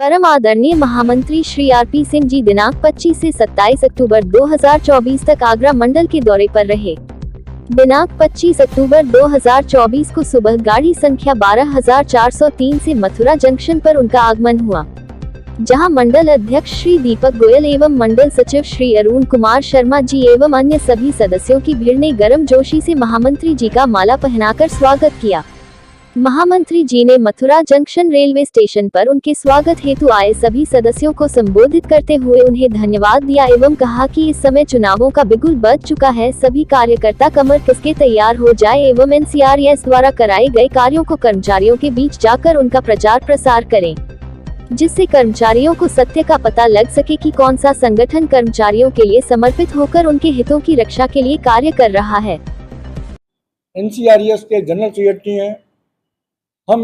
परम आदरणीय महामंत्री श्री आरपी सिंह जी दिनांक 25 से 27 अक्टूबर 2024 तक आगरा मंडल के दौरे पर रहे। दिनांक 25 अक्टूबर 2024 को सुबह गाड़ी संख्या 12403 से मथुरा जंक्शन पर उनका आगमन हुआ, जहां मंडल अध्यक्ष श्री दीपक गोयल एवं मंडल सचिव श्री अरुण कुमार शर्मा जी एवं अन्य सभी सदस्यों की भीड़ ने गर्मजोशी से महामंत्री जी का माला पहनाकर स्वागत किया। महामंत्री जी ने मथुरा जंक्शन रेलवे स्टेशन पर उनके स्वागत हेतु आए सभी सदस्यों को संबोधित करते हुए उन्हें धन्यवाद दिया एवं कहा कि इस समय चुनावों का बिगुल बज चुका है, सभी कार्यकर्ता कमर कसके तैयार हो जाए एवं एनसीआरएस द्वारा कराए गए कार्यों को कर्मचारियों के बीच जाकर उनका प्रचार प्रसार करें, जिससे कर्मचारियों को सत्य का पता लग सके कि कौन सा संगठन कर्मचारियों के लिए समर्पित होकर उनके हितों की रक्षा के लिए कार्य कर रहा है। एनसीआरएस के जनरल सेक्रेटरी हैं। हम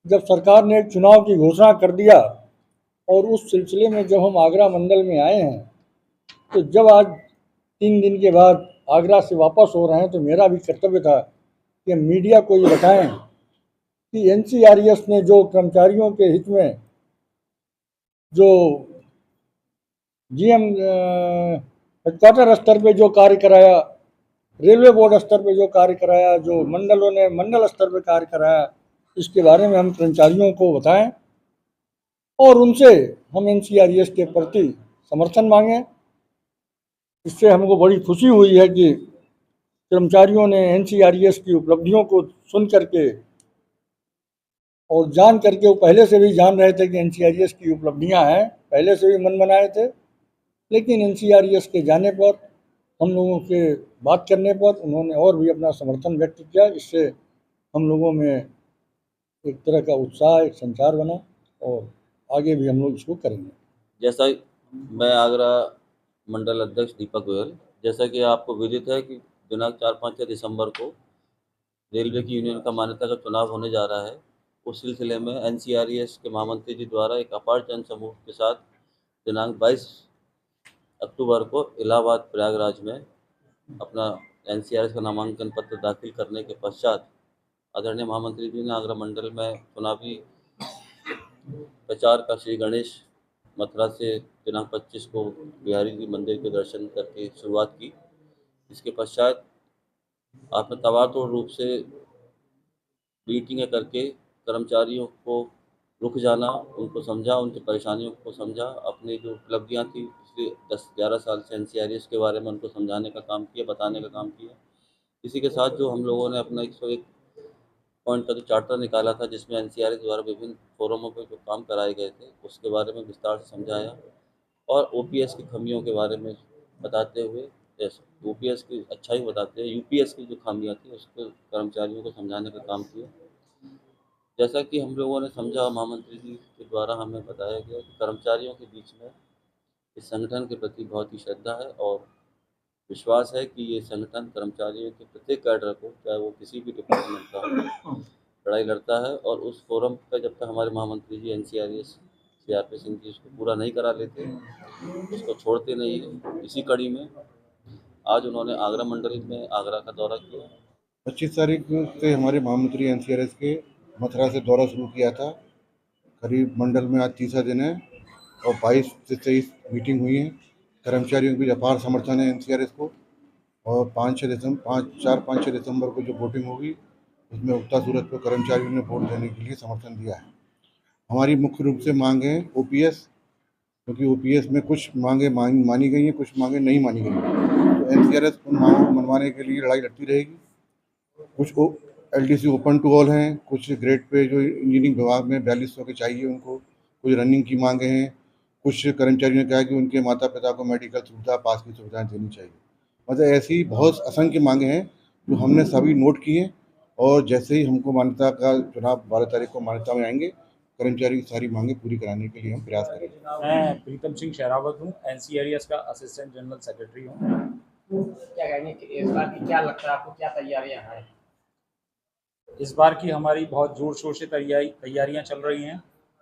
जब सरकार ने चुनाव की घोषणा कर दिया और उस सिलसिले में जब हम आगरा मंडल में आए हैं, तो जब आज 3 दिन के बाद आगरा से वापस हो रहे हैं, तो मेरा भी कर्तव्य था कि मीडिया को ये बताएं कि एनसीआरएस ने जो कर्मचारियों के हित में जो जीएम हेडक्वार्टर स्तर पे जो कार्य कराया, रेलवे बोर्ड स्तर पे जो कार्य कराया, जो मंडलों ने मंडल स्तर पे कार्य कराया, इसके बारे में हम कर्मचारियों को बताएं और उनसे हम एनसीआरएस के प्रति समर्थन मांगें। इससे हमको बड़ी खुशी हुई है कि कर्मचारियों ने एनसीआरएस की उपलब्धियों को सुन करके और जान करके, वो पहले से भी जान रहे थे कि एनसीआरएस की उपलब्धियां हैं, पहले से भी मन बनाए थे, लेकिन एनसीआरएस के जाने पर, हम लोगों के बात करने पर उन्होंने और भी अपना समर्थन व्यक्त किया। इससे हम लोगों में एक तरह का उत्साह, एक संचार बना और आगे भी हम लोग इसको करेंगे। जैसा मैं आगरा मंडल अध्यक्ष दीपक गोयल, जैसा कि आपको विदित है कि दिनांक 4-5 दिसंबर को रेलवे की यूनियन का मान्यता का चुनाव होने जा रहा है। उस सिलसिले में एनसीआरएस के महामंत्री जी द्वारा एक अपार जन समूह के साथ दिनांक 22 अक्टूबर को इलाहाबाद प्रयागराज में अपना एनसीआरएस का नामांकन पत्र दाखिल करने के पश्चात आदरणीय महामंत्री जी ने आगरा मंडल में चुनावी प्रचार का श्री गणेश मथुरा से दिनांक 25 को बिहारी जी मंदिर के दर्शन करके शुरुआत की। इसके पश्चात आपने तबातोड़ रूप से मीटिंगें करके कर्मचारियों को रुक जाना, उनको समझा, उनकी परेशानियों को समझा, अपनी जो उपलब्धियां थी पिछले 10-11 साल से एनसीआरएस के बारे में उनको समझाने का काम किया, बताने का काम किया। इसी के साथ जो हम लोगों ने अपना 101 पॉइंट का जो चार्टर निकाला था, जिसमें एनसीआरएस द्वारा विभिन्न फोरमों पर जो काम कराए गए थे उसके बारे में विस्तार से समझाया और ओपीएस की खामियों के बारे में बताते हुए, ओपीएस की अच्छाई बताते हुए यूपीएस की जो खामियां थी उसको कर्मचारियों को समझाने का काम किया। जैसा कि हम लोगों ने समझा, महामंत्री जी के द्वारा हमें बताया गया कि कर्मचारियों के बीच में इस संगठन के प्रति बहुत ही श्रद्धा है और विश्वास है कि ये संगठन कर्मचारियों के प्रत्येक कैडर को, चाहे वो किसी भी डिपार्टमेंट का हो, लड़ाई लड़ता है। और उस फोरम का जब तक हमारे महामंत्री जी एनसीआरएस श्री आरपी सिंह जी उसको पूरा नहीं करा लेते, उसको छोड़ते नहीं है। इसी कड़ी में आज उन्होंने आगरा मंडल में आगरा का दौरा किया। 25 तारीख से हमारे महामंत्री एनसीआरएस के मथुरा से दौरा शुरू किया था। करीब मंडल में आज तीसरा दिन है और 22 से 23 मीटिंग हुई है। कर्मचारियों के बीच अपार समर्थन है एनसीआरएस को और 4-5-6 दिसंबर को जो वोटिंग होगी उसमें उगता सूरज पर कर्मचारियों ने वोट देने के लिए समर्थन दिया है। हमारी मुख्य रूप से मांग है ओपीएस, क्योंकि ओपीएस में कुछ मांगे मानी गई हैं, कुछ मांगे नहीं मानी गई हैं। तो एनसीआरएस उन मांगों को मनवाने के लिए लड़ाई लड़ती रहेगी। कुछ एलडीसी ओपन टू ऑल हैं, कुछ ग्रेड पे जो इंजीनियरिंग विभाग में 4200 के चाहिए उनको, कुछ रनिंग की मांगे हैं, कुछ कर्मचारियों ने कहा कि उनके माता पिता को मेडिकल सुविधा, पास की सुविधाएं देनी चाहिए। मतलब ऐसी बहुत असंख्य मांगे हैं जो हमने सभी नोट की हैं और जैसे ही हमको मान्यता का चुनाव 12 तारीख को मान्यता में आएंगे, कर्मचारी की सारी मांगे पूरी कराने के लिए हम प्रयास करेंगे। मैं प्रीतम सिंह शेरावत हूँ, एनसीआरएस का असिस्टेंट जनरल सेक्रेटरी हूँ। क्या कहेंगे इस बार की, क्या लगता है आपको, क्या तैयारियां हैं? इस बार की हमारी बहुत जोर शोर से तैयारियां चल रही हैं,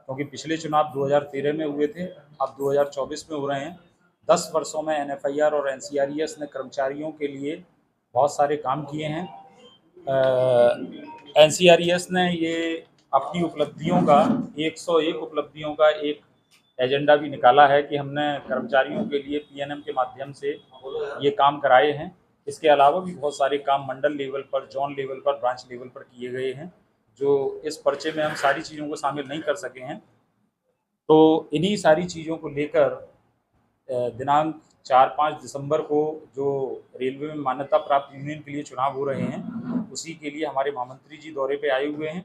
क्योंकि पिछले चुनाव 2013 में हुए थे, अब 2024 में हो रहे हैं। 10 वर्षों में एनएफआईआर और एनसीआरएस ने कर्मचारियों के लिए बहुत सारे काम किए हैं। एनसीआरएस ने ये अपनी उपलब्धियों का 101 उपलब्धियों का एक एजेंडा भी निकाला है कि हमने कर्मचारियों के लिए पीएनएम के माध्यम से ये काम कराए हैं। इसके अलावा भी बहुत सारे काम मंडल लेवल पर, जोन लेवल पर, ब्रांच लेवल पर किए गए हैं, जो इस पर्चे में हम सारी चीज़ों को शामिल नहीं कर सके हैं। तो इन्हीं सारी चीज़ों को लेकर दिनांक 4-5 दिसंबर को जो रेलवे में मान्यता प्राप्त यूनियन के लिए चुनाव हो रहे हैं, उसी के लिए हमारे महामंत्री जी दौरे पे आए हुए हैं।